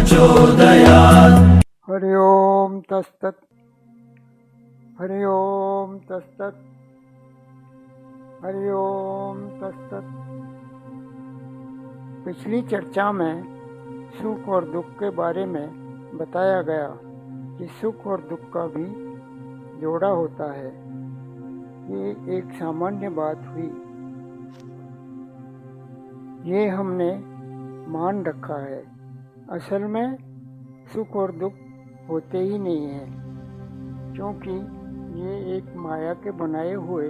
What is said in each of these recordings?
प्रचोदयात्। हरि ओम तत्सत्। हरि ओम तत्सत्। हरि ओम तत्सत्। पिछली चर्चा में सुख और दुख के बारे में बताया गया कि सुख और दुख का भी जोड़ा होता है। ये एक सामान्य बात हुई, ये हमने मान रखा है। असल में सुख और दुख होते ही नहीं हैं, क्योंकि ये एक माया के बनाए हुए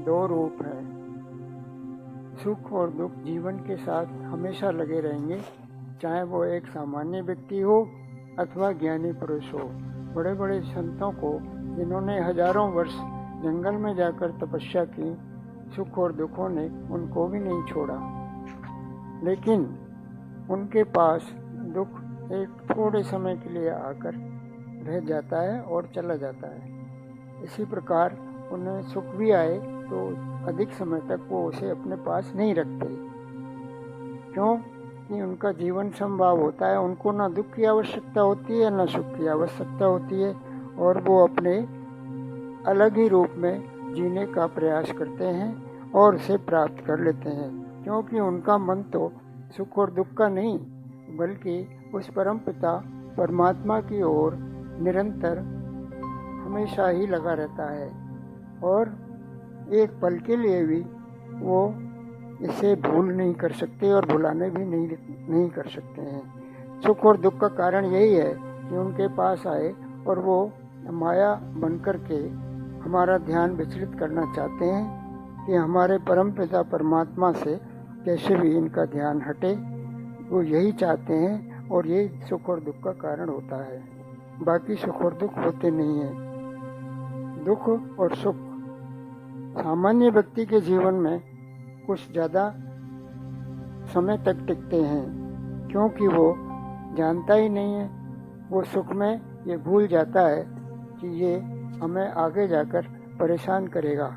दो रूप हैं। सुख और दुख जीवन के साथ हमेशा लगे रहेंगे, चाहे वो एक सामान्य व्यक्ति हो अथवा ज्ञानी पुरुष हो। बड़े बड़े संतों को, जिन्होंने हजारों वर्ष जंगल में जाकर तपस्या की, सुख और दुखों ने उनको भी नहीं छोड़ा। लेकिन उनके पास दुख एक थोड़े समय के लिए आकर रह जाता है और चला जाता है। इसी प्रकार उन्हें सुख भी आए तो अधिक समय तक वो उसे अपने पास नहीं रखते, क्यों कि उनका जीवन समभाव होता है। उनको ना दुख की आवश्यकता होती है, ना सुख की आवश्यकता होती है, और वो अपने अलग ही रूप में जीने का प्रयास करते हैं और उसे प्राप्त कर लेते हैं, क्योंकि उनका मन तो सुख और दुख का नहीं, बल्कि उस परमपिता परमात्मा की ओर निरंतर हमेशा ही लगा रहता है, और एक पल के लिए भी वो इसे भूल नहीं कर सकते और भुलाने भी नहीं कर सकते हैं। सुख और दुख का कारण यही है कि उनके पास आए और वो माया बनकर के हमारा ध्यान विचलित करना चाहते हैं कि हमारे परमपिता परमात्मा से कैसे भी इनका ध्यान हटे। वो यही चाहते हैं, और ये सुख और दुख का कारण होता है। बाकी सुख और दुख होते नहीं हैं। दुख और सुख सामान्य व्यक्ति के जीवन में कुछ ज़्यादा समय तक टिकते हैं, क्योंकि वो जानता ही नहीं है। वो सुख में ये भूल जाता है कि ये हमें आगे जाकर परेशान करेगा,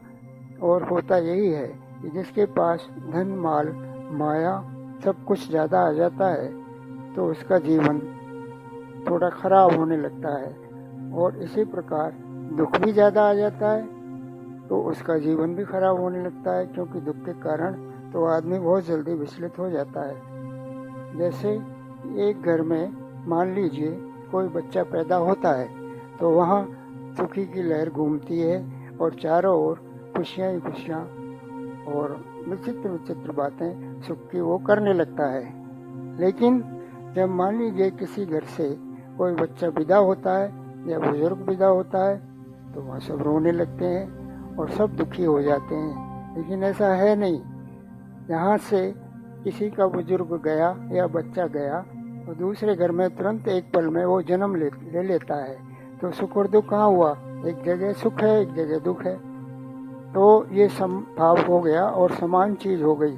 और होता यही है कि जिसके पास धन, माल, माया सब कुछ ज़्यादा आ जाता है तो उसका जीवन थोड़ा खराब होने लगता है, और इसी प्रकार दुख भी ज़्यादा आ जाता है तो उसका जीवन भी खराब होने लगता है, क्योंकि दुख के कारण तो आदमी बहुत जल्दी विचलित हो जाता है। जैसे एक घर में मान लीजिए कोई बच्चा पैदा होता है तो वहाँ सुखी की लहर घूमती है और चारों ओर खुशियाँ ही खुशियाँ और विचित्र विचित्र बातें सुख की वो करने लगता है। लेकिन जब मान लीजिए किसी घर से कोई बच्चा विदा होता है या बुजुर्ग विदा होता है तो वह सब रोने लगते हैं और सब दुखी हो जाते हैं। लेकिन ऐसा है नहीं। यहाँ से किसी का बुजुर्ग गया या बच्चा गया तो दूसरे घर में तुरंत एक पल में वो जन्म ले लेता है, तो सुख और दुख कहाँ हुआ? एक जगह सुख है, एक जगह दुख है। तो ये समभाव हो गया और समान चीज हो गई।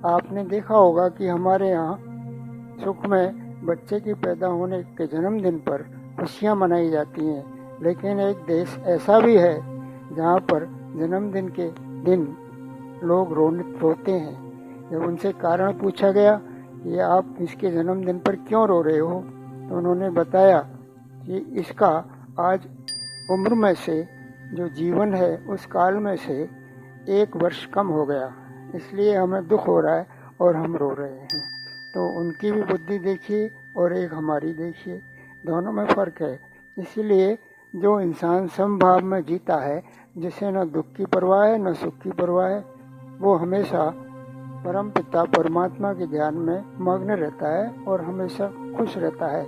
आपने देखा होगा कि हमारे यहाँ सुख में बच्चे के पैदा होने के जन्मदिन पर खुशियाँ मनाई जाती हैं, लेकिन एक देश ऐसा भी है जहाँ पर जन्मदिन के दिन लोग रोते हैं। जब उनसे कारण पूछा गया कि आप इसके जन्मदिन पर क्यों रो रहे हो, तो उन्होंने बताया कि इसका आज उम्र में से जो जीवन है उस काल में से 1 वर्ष कम हो गया, इसलिए हमें दुख हो रहा है और हम रो रहे हैं। तो उनकी भी बुद्धि देखिए और एक हमारी देखिए, दोनों में फर्क है। इसीलिए जो इंसान समभाव में जीता है, जिसे न दुख की परवाह है न सुख की परवाह है, वो हमेशा परम पिता परमात्मा के ध्यान में मग्न रहता है और हमेशा खुश रहता है।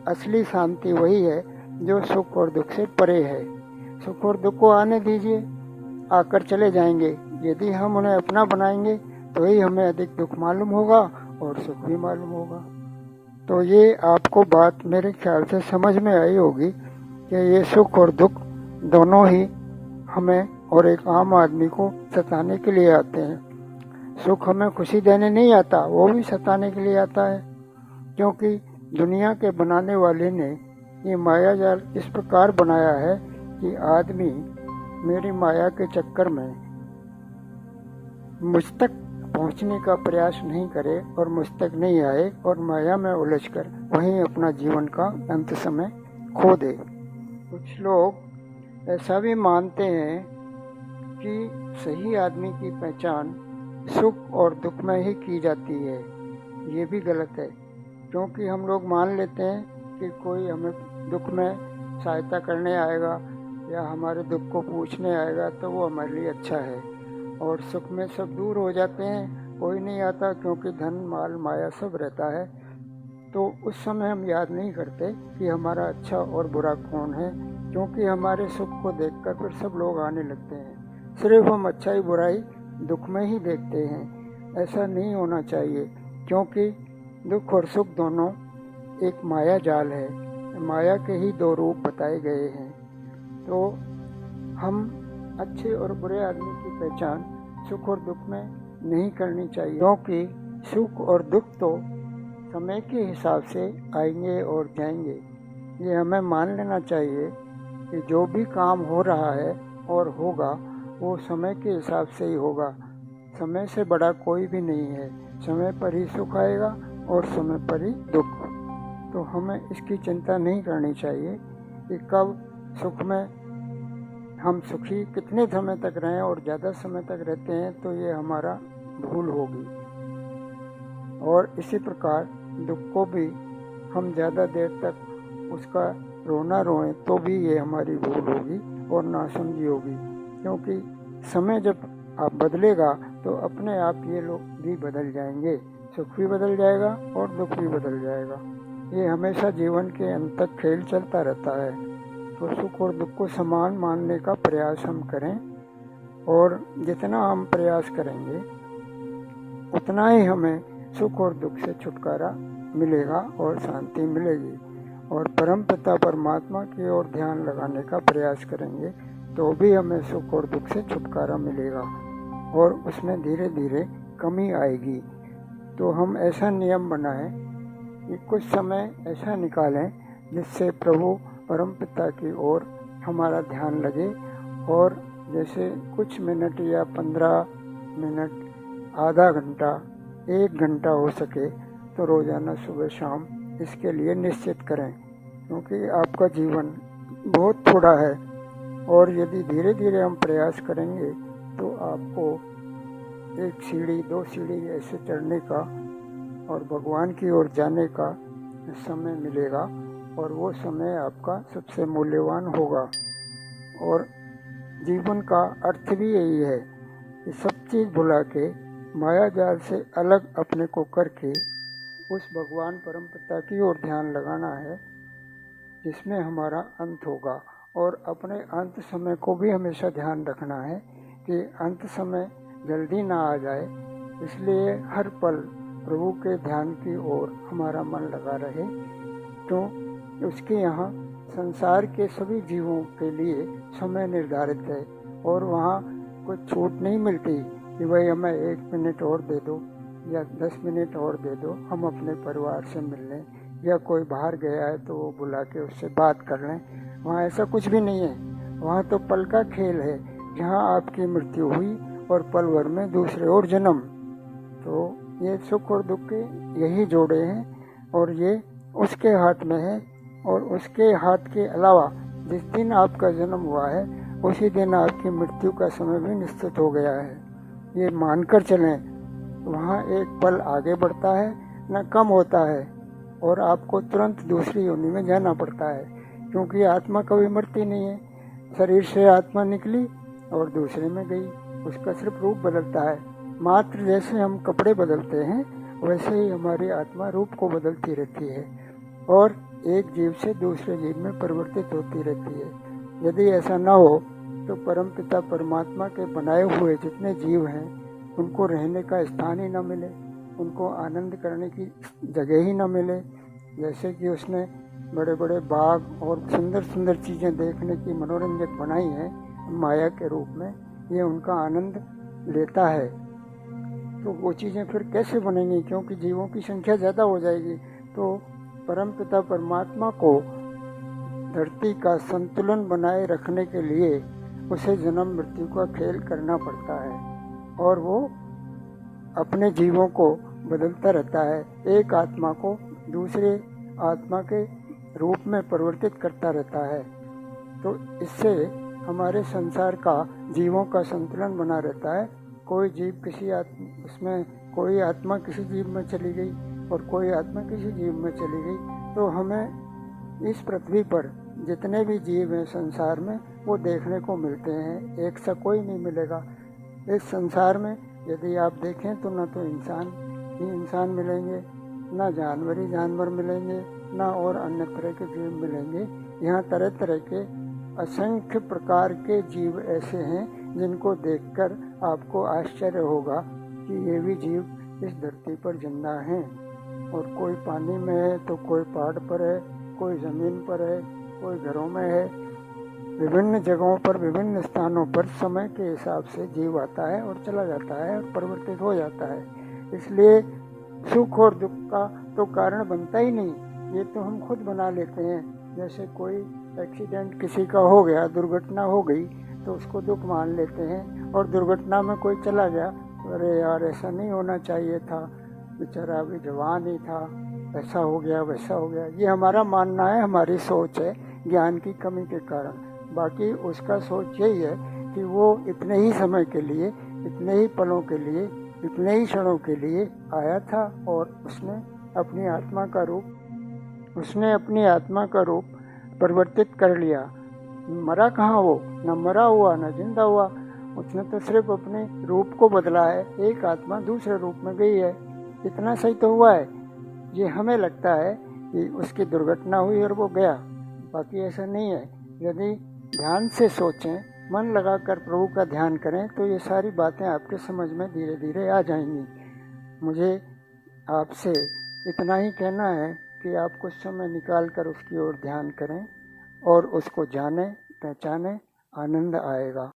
असली शांति वही है जो सुख और दुख से परे है। सुख और दुख को आने दीजिए, आकर चले जाएंगे। यदि हम उन्हें अपना बनाएंगे तो ही हमें अधिक दुख मालूम होगा और सुख भी मालूम होगा। तो ये आपको बात मेरे ख्याल से समझ में आई होगी कि ये सुख और दुख दोनों ही हमें और एक आम आदमी को सताने के लिए आते हैं। सुख हमें खुशी देने नहीं आता, वो भी सताने के लिए आता है, क्योंकि दुनिया के बनाने वाले ने ये माया जाल इस प्रकार बनाया है कि आदमी मेरी माया के चक्कर में मुझ तक पहुंचने का प्रयास नहीं करे और मुझ तक नहीं आए और माया में उलझकर वहीं अपना जीवन का अंत समय खो दे। कुछ लोग ऐसा भी मानते हैं कि सही आदमी की पहचान सुख और दुख में ही की जाती है। ये भी गलत है, क्योंकि हम लोग मान लेते हैं कि कोई हमें दुख में सहायता करने आएगा या हमारे दुख को पूछने आएगा तो वो हमारे लिए अच्छा है, और सुख में सब दूर हो जाते हैं, कोई नहीं आता क्योंकि धन माल माया सब रहता है। तो उस समय हम याद नहीं करते कि हमारा अच्छा और बुरा कौन है, क्योंकि हमारे सुख को देखकर फिर सब लोग आने लगते हैं। सिर्फ हम अच्छाई बुराई दुख में ही देखते हैं। ऐसा नहीं होना चाहिए, क्योंकि दुख और सुख दोनों एक माया जाल है। माया के ही दो रूप बताए गए हैं। तो हम अच्छे और बुरे आदमी की पहचान सुख और दुख में नहीं करनी चाहिए, क्योंकि सुख और दुख तो समय के हिसाब से आएंगे और जाएंगे। ये हमें मान लेना चाहिए कि जो भी काम हो रहा है और होगा वो समय के हिसाब से ही होगा। समय से बड़ा कोई भी नहीं है। समय पर ही सुख आएगा और समय पर ही दुख। तो हमें इसकी चिंता नहीं करनी चाहिए कि कब सुख में हम सुखी कितने समय तक रहें और ज़्यादा समय तक रहते हैं तो ये हमारा भूल होगी। और इसी प्रकार दुख को भी हम ज़्यादा देर तक उसका रोना रोएं तो भी ये हमारी भूल होगी और नासमझी होगी, क्योंकि समय जब आप बदलेगा तो अपने आप ये लोग भी बदल जाएंगे। सुख भी बदल जाएगा और दुख भी बदल जाएगा। ये हमेशा जीवन के अंत तक खेल चलता रहता है। तो सुख और दुख को समान मानने का प्रयास हम करें, और जितना हम प्रयास करेंगे उतना ही हमें सुख और दुख से छुटकारा मिलेगा और शांति मिलेगी। और परम पिता परमात्मा की ओर ध्यान लगाने का प्रयास करेंगे तो भी हमें सुख और दुख से छुटकारा मिलेगा और उसमें धीरे धीरे कमी आएगी। तो हम ऐसा नियम बनाएं कि कुछ समय ऐसा निकालें जिससे प्रभु परम पिता की ओर हमारा ध्यान लगे, और जैसे कुछ मिनट या 15 मिनट, आधा घंटा, 1 घंटा हो सके तो रोज़ाना सुबह शाम इसके लिए निश्चित करें, क्योंकि आपका जीवन बहुत थोड़ा है। और यदि धीरे धीरे हम प्रयास करेंगे तो आपको 1 सीढ़ी 2 सीढ़ी ऐसे चढ़ने का और भगवान की ओर जाने का समय मिलेगा, और वो समय आपका सबसे मूल्यवान होगा। और जीवन का अर्थ भी यही है कि सब चीज़ भुला के माया जाल से अलग अपने को करके उस भगवान परम पिता की ओर ध्यान लगाना है, जिसमें हमारा अंत होगा। और अपने अंत समय को भी हमेशा ध्यान रखना है कि अंत समय जल्दी ना आ जाए, इसलिए हर पल प्रभु के ध्यान की ओर हमारा मन लगा रहे। तो उसके यहाँ संसार के सभी जीवों के लिए समय निर्धारित है, और वहाँ कुछ छूट नहीं मिलती कि भाई हमें 1 मिनट और दे दो या 10 मिनट और दे दो, हम अपने परिवार से मिल लें, या कोई बाहर गया है तो वो बुला के उससे बात कर लें। वहाँ ऐसा कुछ भी नहीं है। वहाँ तो पल का खेल है, जहाँ आपकी मृत्यु हुई और पल भर में दूसरे और जन्म। तो ये सुख और दुख के यही जोड़े हैं, और ये उसके हाथ में है। और उसके हाथ के अलावा जिस दिन आपका जन्म हुआ है उसी दिन आपकी मृत्यु का समय भी निश्चित हो गया है। ये मानकर चलें। वहाँ एक पल आगे बढ़ता है न कम होता है, और आपको तुरंत दूसरी योनि में जाना पड़ता है, क्योंकि आत्मा कभी मरती नहीं है। शरीर से आत्मा निकली और दूसरे में गई, उसका सिर्फ रूप बदलता है। मात्र जैसे हम कपड़े बदलते हैं वैसे ही हमारी आत्मा रूप को बदलती रहती है और एक जीव से दूसरे जीव में परिवर्तित होती रहती है। यदि ऐसा न हो तो परम पिता परमात्मा के बनाए हुए जितने जीव हैं उनको रहने का स्थान ही न मिले, उनको आनंद करने की जगह ही न मिले। जैसे कि उसने बड़े बड़े बाग और सुंदर सुंदर चीज़ें देखने की मनोरंजक बनाई हैं माया के रूप में, ये उनका आनंद लेता है। तो वो चीज़ें फिर कैसे बनेंगी, क्योंकि जीवों की संख्या ज़्यादा हो जाएगी। तो परम पिता परमात्मा को धरती का संतुलन बनाए रखने के लिए उसे जन्म मृत्यु का खेल करना पड़ता है, और वो अपने जीवों को बदलता रहता है, एक आत्मा को दूसरे आत्मा के रूप में परिवर्तित करता रहता है। तो इससे हमारे संसार का जीवों का संतुलन बना रहता है। कोई जीव उसमें कोई आत्मा किसी जीव में चली गई और कोई आत्मा किसी जीव में चली गई, तो हमें इस पृथ्वी पर जितने भी जीव हैं संसार में वो देखने को मिलते हैं, एक सा कोई नहीं मिलेगा। इस संसार में यदि आप देखें तो न तो इंसान ही इंसान मिलेंगे, ना जानवर ही जानवर मिलेंगे, ना और अन्य तरह के जीव मिलेंगे। यहाँ तरह तरह के असंख्य प्रकार के जीव ऐसे हैं जिनको देखकर आपको आश्चर्य होगा कि ये भी जीव इस धरती पर जिंदा हैं। और कोई पानी में है तो कोई पहाड़ पर है, कोई ज़मीन पर है, कोई घरों में है। विभिन्न जगहों पर विभिन्न स्थानों पर समय के हिसाब से जीव आता है और चला जाता है और परिवर्तित हो जाता है। इसलिए सुख और दुख का तो कारण बनता ही नहीं, ये तो हम खुद बना लेते हैं। जैसे कोई एक्सीडेंट किसी का हो गया, दुर्घटना हो गई, तो उसको दुख मान लेते हैं। और दुर्घटना में कोई चला गया, अरे यार ऐसा नहीं होना चाहिए था, बेचारा अभी जवान ही था, ऐसा हो गया वैसा हो गया। ये हमारा मानना है, हमारी सोच है, ज्ञान की कमी के कारण। बाकी उसका सोच यही है कि वो इतने ही समय के लिए, इतने ही पलों के लिए, इतने ही क्षणों के लिए आया था और उसने अपनी आत्मा का रूप परिवर्तित कर लिया। मरा कहाँ वो, न मरा हुआ न जिंदा हुआ, उसने तो सिर्फ अपने रूप को बदला है। एक आत्मा दूसरे रूप में गई है, इतना सही तो हुआ है। ये हमें लगता है कि उसकी दुर्घटना हुई और वो गया, बाकी ऐसा नहीं है। यदि ध्यान से सोचें, मन लगाकर प्रभु का ध्यान करें, तो ये सारी बातें आपके समझ में धीरे धीरे आ जाएंगी। मुझे आपसे इतना ही कहना है कि आप कुछ समय निकाल कर उसकी ओर ध्यान करें और उसको जानें, पहचानें, आनंद आएगा।